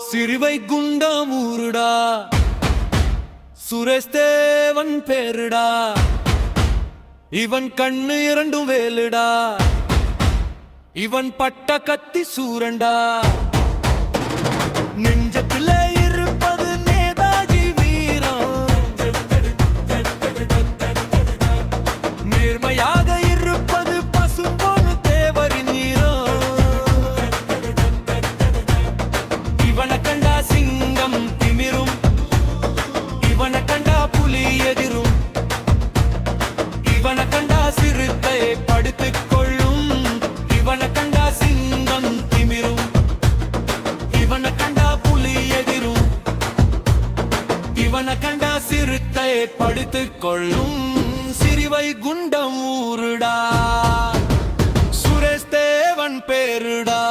சிறுவைகுண்டம் ஊருடா, சுரேஷ் தேவன் பேருடா, இவன் கண்ணு இரண்டும் வேலுடா, இவன் பட்ட கத்தி சூரண்டா. நெஞ்சத்துல இருப்பது நேதாஜி வீரம், நேர்மையாக இருப்பது பசும்பொன் தேவரின் வீரம். இவனை கண்டா சிங்கம் திமிரும், இவனை கண்டா புலி எதிரும், இவனை கண்டா சிறுத்தை படுத்துக் கொள்ளும், இவனை கண்டா சிங்கம் திமிரும், இவனை கண்டா புலி எதிரும், இவனை கண்டா சிறுத்தை படுத்துக் கொள்ளும். சிறுவைகுண்டம் ஊருடா, சுரேஷ் தேவன் பேருடா.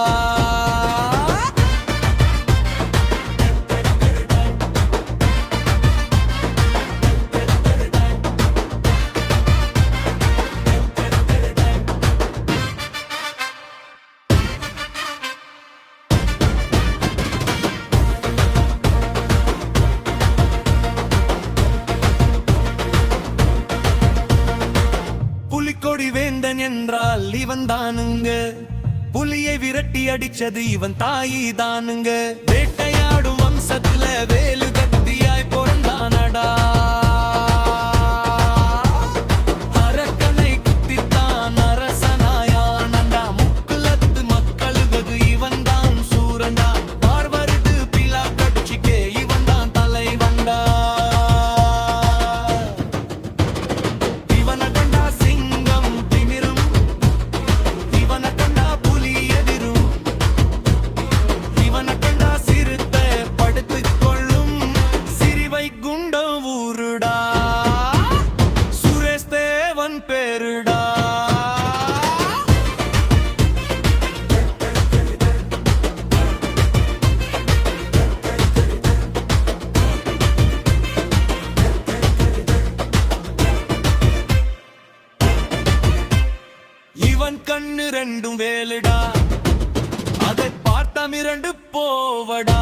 புலிக்கொடி வேந்தன் என்றால் இவன் தானுங்க, புலியை விரட்டி அடிச்சது இவன் தாயி தானுங்க. வேட்டையாடும் வம்சத்துல வேலு கத்தியாய் பிறந்தானடா, அரக்கனை குத்தித்தான் அரசனாயானண்டா. முக்குலத்து மக்களுக்கு இவன் தான் சூரண்டா, பார்வருது பிலா கட்சிக்கே இவன் தான் தலைவண்டா. இவனை கண்டா சிங்கம் திமிரும், இவனை கண்டா புலி எதிரும், இவனை கண்டா சிறுத்தை படுத்துக் கொள்ளும். சிறுவைகுண்டம் ஊருடா, சுரேஷ் தேவன் பேருடா. இவன் கண்ணு ரெண்டும் வேலுடா, அதை பார்த்தா மிரண்டு போவடா.